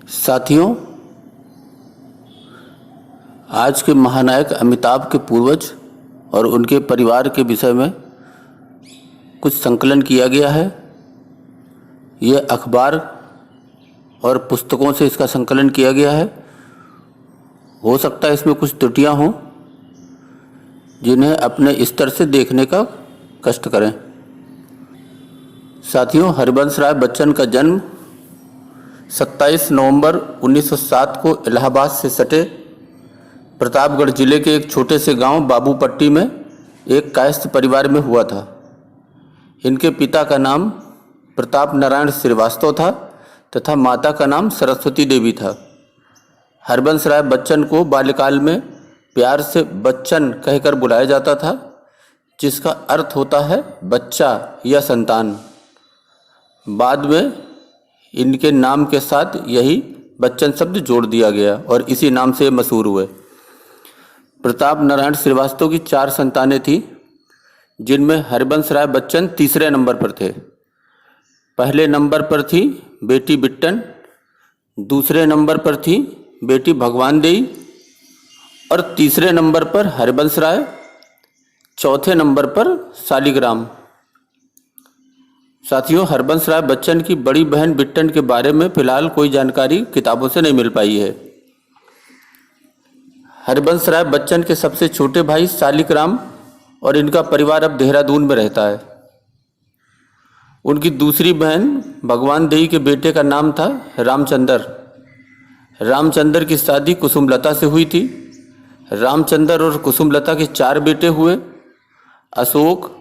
साथियों, आज के महानायक अमिताभ के पूर्वज और उनके परिवार के विषय में कुछ संकलन किया गया है। ये अखबार और पुस्तकों से इसका संकलन किया गया है। हो सकता है इसमें कुछ त्रुटियां हों, जिन्हें अपने स्तर से देखने का कष्ट करें। साथियों, हरिवंश राय बच्चन का जन्म 27 नवंबर 1907 को इलाहाबाद से सटे प्रतापगढ़ जिले के एक छोटे से गांव बाबूपट्टी में एक कायस्थ परिवार में हुआ था। इनके पिता का नाम प्रताप नारायण श्रीवास्तव था तथा माता का नाम सरस्वती देवी था। हरिवंश राय बच्चन को बाल्यकाल में प्यार से बच्चन कहकर बुलाया जाता था, जिसका अर्थ होता है बच्चा या संतान। बाद में इनके नाम के साथ यही बच्चन शब्द जोड़ दिया गया और इसी नाम से मशहूर हुए। प्रताप नारायण श्रीवास्तव की 4 संतानें थीं, जिनमें हरिवंश राय बच्चन तीसरे नंबर पर थे। पहले नंबर पर थी बेटी बिट्टन, दूसरे नंबर पर थी बेटी भगवान देई और तीसरे नंबर पर हरिवंश राय, चौथे नंबर पर शालिग्राम। साथियों, हरिवंश राय बच्चन की बड़ी बहन बिट्टन के बारे में फिलहाल कोई जानकारी किताबों से नहीं मिल पाई है। हरिवंश राय बच्चन के सबसे छोटे भाई शालिग्राम और इनका परिवार अब देहरादून में रहता है। उनकी दूसरी बहन भगवान देई के बेटे का नाम था रामचंद्र। रामचंद्र की शादी कुसुमलता से हुई थी। रामचंद्र और कुसुमलता के 4 बेटे हुए: अशोक,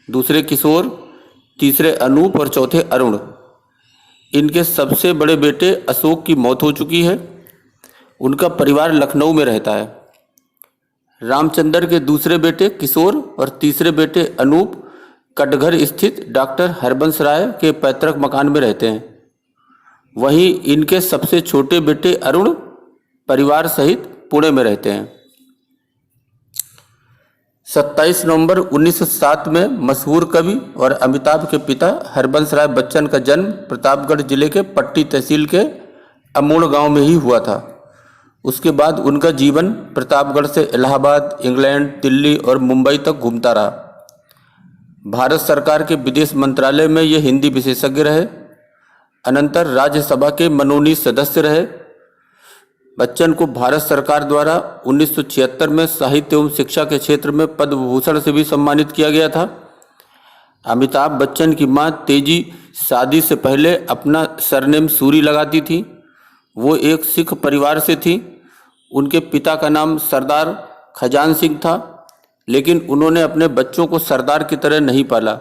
दूसरे किशोर, तीसरे अनूप और चौथे अरुण। इनके सबसे बड़े बेटे अशोक की मौत हो चुकी है। उनका परिवार लखनऊ में रहता है। रामचंद्र के दूसरे बेटे किशोर और तीसरे बेटे अनूप कटघर स्थित डॉक्टर हरिवंश राय के पैतृक मकान में रहते हैं। वहीं इनके सबसे छोटे बेटे अरुण परिवार सहित पुणे में रहते हैं। 27 नवंबर 1907 में मशहूर कवि और अमिताभ के पिता हरिवंश राय बच्चन का जन्म प्रतापगढ़ जिले के पट्टी तहसील के अमोड़ गांव में ही हुआ था। उसके बाद उनका जीवन प्रतापगढ़ से इलाहाबाद, इंग्लैंड, दिल्ली और मुंबई तक घूमता रहा। भारत सरकार के विदेश मंत्रालय में ये हिंदी विशेषज्ञ रहे। अनंतर राज्यसभा के मनोनीत सदस्य रहे। बच्चन को भारत सरकार द्वारा 1976 में साहित्य एवं शिक्षा के क्षेत्र में पद्म भूषण से भी सम्मानित किया गया था। अमिताभ बच्चन की मां तेजी शादी से पहले अपना सरनेम सूरी लगाती थी। वो एक सिख परिवार से थी। उनके पिता का नाम सरदार खजान सिंह था, लेकिन उन्होंने अपने बच्चों को सरदार की तरह नहीं पाला।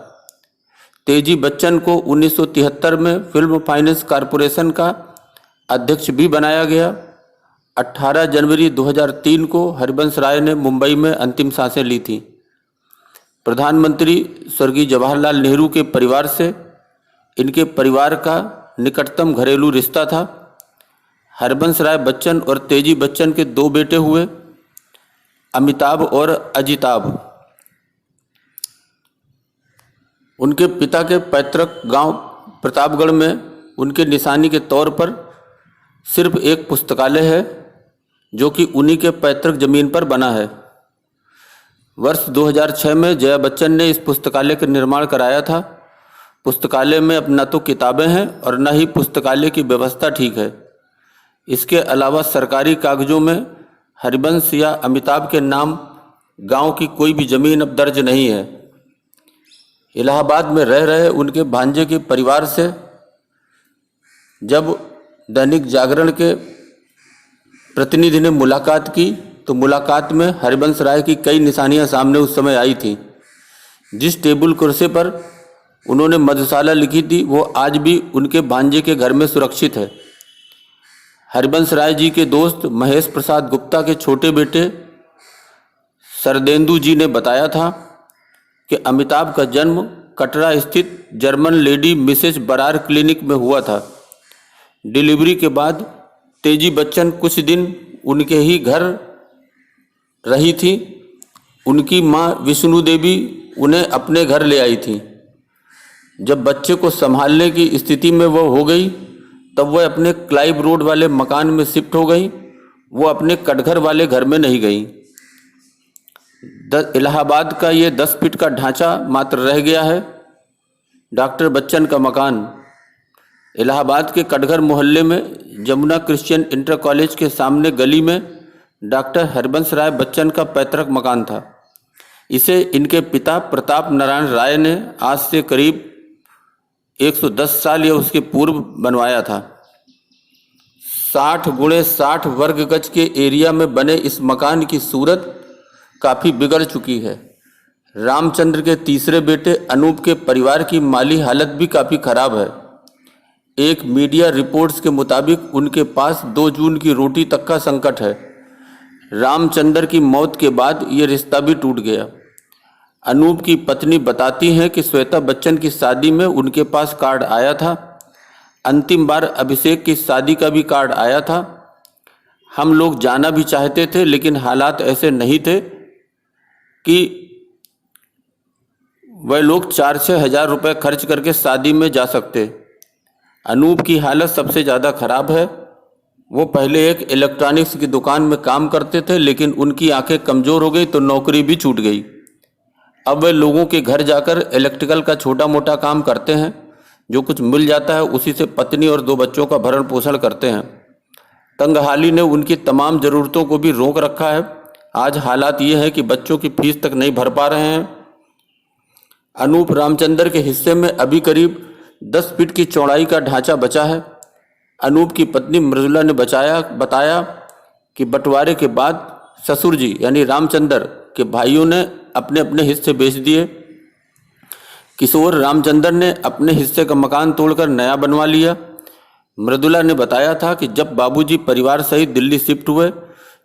तेजी बच्चन को 1973 में फिल्म फाइनेंस कॉरपोरेशन का अध्यक्ष भी बनाया गया। 18 जनवरी 2003 को हरिवंश राय ने मुंबई में अंतिम सांसें ली थीं। प्रधानमंत्री स्वर्गीय जवाहरलाल नेहरू के परिवार से इनके परिवार का निकटतम घरेलू रिश्ता था। हरिवंश राय बच्चन और तेजी बच्चन के 2 बेटे हुए, अमिताभ और अजिताभ। उनके पिता के पैतृक गांव प्रतापगढ़ में उनके निशानी के तौर पर सिर्फ एक पुस्तकालय है, जो कि उन्हीं के पैतृक जमीन पर बना है। वर्ष 2006 में जया बच्चन ने इस पुस्तकालय का निर्माण कराया था। पुस्तकालय में अब न तो किताबें हैं और न ही पुस्तकालय की व्यवस्था ठीक है। इसके अलावा सरकारी कागजों में हरिवंश या अमिताभ के नाम गांव की कोई भी जमीन अब दर्ज नहीं है। इलाहाबाद में रह रहे उनके भांजे के परिवार से जब दैनिक जागरण के प्रतिनिधि ने मुलाकात की, तो मुलाकात में हरिवंश राय की कई निशानियां सामने उस समय आई थी। जिस टेबल कुर्सी पर उन्होंने मधुशाला लिखी थी, वो आज भी उनके भांजे के घर में सुरक्षित है। हरिवंश राय जी के दोस्त महेश प्रसाद गुप्ता के छोटे बेटे सरदेंदु जी ने बताया था कि अमिताभ का जन्म कटरा स्थित German lady Mrs Brar clinic में हुआ था। डिलीवरी के बाद तेजी बच्चन कुछ दिन उनके ही घर रही थी। उनकी मां विष्णु देवी उन्हें अपने घर ले आई थी। जब बच्चे को संभालने की स्थिति में वो हो गई, तब वह अपने क्लाइव रोड वाले मकान में शिफ्ट हो गई। वो अपने कटघर वाले घर में नहीं गई। इलाहाबाद का ये 10 फीट का ढांचा मात्र रह गया है। डॉक्टर बच्चन का मकान इलाहाबाद के कटघर मोहल्ले में जमुना क्रिश्चियन इंटर कॉलेज के सामने गली में डॉक्टर हरबंस राय बच्चन का पैतृक मकान था। इसे इनके पिता प्रताप नारायण राय ने आज से करीब 110 साल या उसके पूर्व बनवाया था। 60 गुणे 60 वर्ग गज के एरिया में बने इस मकान की सूरत काफ़ी बिगड़ चुकी है। रामचंद्र के तीसरे बेटे अनूप के परिवार की माली हालत भी काफ़ी खराब है। एक मीडिया रिपोर्ट्स के मुताबिक उनके पास 2 जून की रोटी तक का संकट है। रामचंद्र की मौत के बाद ये रिश्ता भी टूट गया। अनूप की पत्नी बताती हैं कि श्वेता बच्चन की शादी में उनके पास कार्ड आया था। अंतिम बार अभिषेक की शादी का भी कार्ड आया था। हम लोग जाना भी चाहते थे, लेकिन हालात ऐसे नहीं थे कि वह लोग 4-6 हज़ार रुपये खर्च करके शादी में जा सकते। अनूप की हालत सबसे ज़्यादा खराब है। वो पहले एक इलेक्ट्रॉनिक्स की दुकान में काम करते थे, लेकिन उनकी आंखें कमज़ोर हो गई तो नौकरी भी छूट गई। अब वे लोगों के घर जाकर इलेक्ट्रिकल का छोटा मोटा काम करते हैं। जो कुछ मिल जाता है उसी से पत्नी और 2 बच्चों का भरण पोषण करते हैं। तंगहाली ने उनकी तमाम ज़रूरतों को भी रोक रखा है। आज हालात ये है कि बच्चों की फीस तक नहीं भर पा रहे हैं। अनूप रामचंद्र के हिस्से में अभी करीब 10 फीट की चौड़ाई का ढांचा बचा है। अनूप की पत्नी मृदुला ने बताया कि बंटवारे के बाद ससुर जी यानी रामचंद्र के भाइयों ने अपने अपने हिस्से बेच दिए। किशोर रामचंद्र ने अपने हिस्से का मकान तोड़कर नया बनवा लिया। मृदुला ने बताया था कि जब बाबूजी परिवार सहित दिल्ली शिफ्ट हुए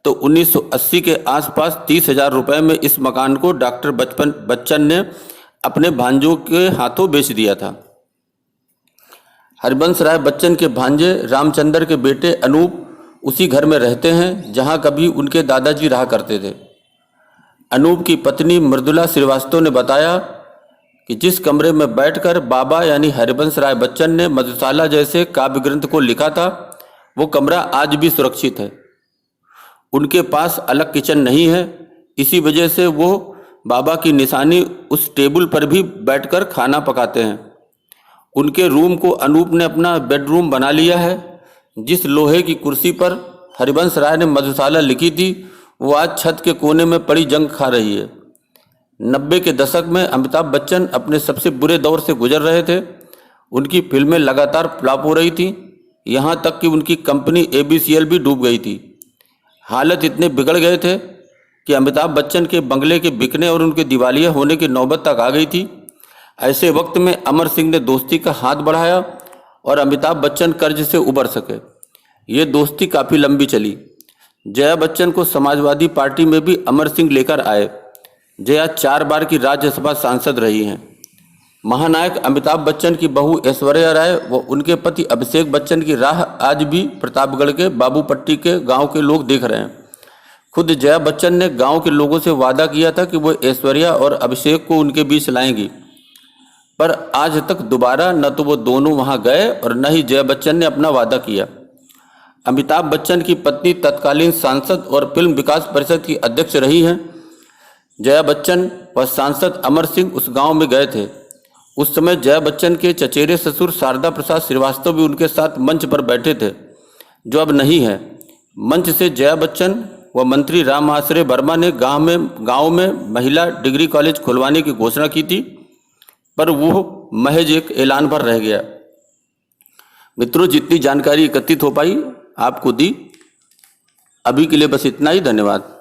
तो 1980 के आसपास 30,000 रुपये में इस मकान को डॉक्टर बच्चन ने अपने भांजों के हाथों बेच दिया था। हरबंस राय बच्चन के भांजे रामचंद्र के बेटे अनूप उसी घर में रहते हैं जहां कभी उनके दादाजी रहा करते थे। अनूप की पत्नी मृदुला श्रीवास्तव ने बताया कि जिस कमरे में बैठकर बाबा यानी हरिवंश राय बच्चन ने मधुशाला जैसे काव्य ग्रंथ को लिखा था, वो कमरा आज भी सुरक्षित है। उनके पास अलग किचन नहीं है, इसी वजह से वो बाबा की निशानी उस टेबल पर भी बैठकर खाना पकाते हैं। उनके रूम को अनूप ने अपना बेडरूम बना लिया है। जिस लोहे की कुर्सी पर हरिवंश राय ने मधुशाला लिखी थी, वो आज छत के कोने में पड़ी जंग खा रही है। 90 के दशक में अमिताभ बच्चन अपने सबसे बुरे दौर से गुजर रहे थे। उनकी फिल्में लगातार फ्लॉप हो रही थी, यहाँ तक कि उनकी कंपनी ABCL भी डूब गई थी। हालत इतने बिगड़ गए थे कि अमिताभ बच्चन के बंगले के बिकने और उनके दिवालिया होने की नौबत तक आ गई थी। ऐसे वक्त में अमर सिंह ने दोस्ती का हाथ बढ़ाया और अमिताभ बच्चन कर्ज से उबर सके। ये दोस्ती काफ़ी लंबी चली। जया बच्चन को समाजवादी पार्टी में भी अमर सिंह लेकर आए। जया 4 बार की राज्यसभा सांसद रही हैं। महानायक अमिताभ बच्चन की बहू ऐश्वर्या राय व उनके पति अभिषेक बच्चन की राह आज भी प्रतापगढ़ के बाबूपट्टी के गांव के लोग देख रहे हैं। खुद जया बच्चन ने गांव के लोगों से वादा किया था कि वो ऐश्वर्या और अभिषेक को उनके बीच लाएंगी, पर आज तक दोबारा न तो वो दोनों वहां गए और न ही जया बच्चन ने अपना वादा किया। अमिताभ बच्चन की पत्नी तत्कालीन सांसद और फिल्म विकास परिषद की अध्यक्ष रही हैं। जया बच्चन व सांसद अमर सिंह उस गांव में गए थे। उस समय जया बच्चन के चचेरे ससुर शारदा प्रसाद श्रीवास्तव भी उनके साथ मंच पर बैठे थे, जो अब नहीं है। मंच से जया बच्चन व मंत्री राम आश्रय वर्मा ने गांव में महिला डिग्री कॉलेज खुलवाने की घोषणा की थी, पर वो महज एक ऐलान पर रह गया। मित्रों, जितनी जानकारी एकत्रित हो पाई आपको दी। अभी के लिए बस इतना ही। धन्यवाद।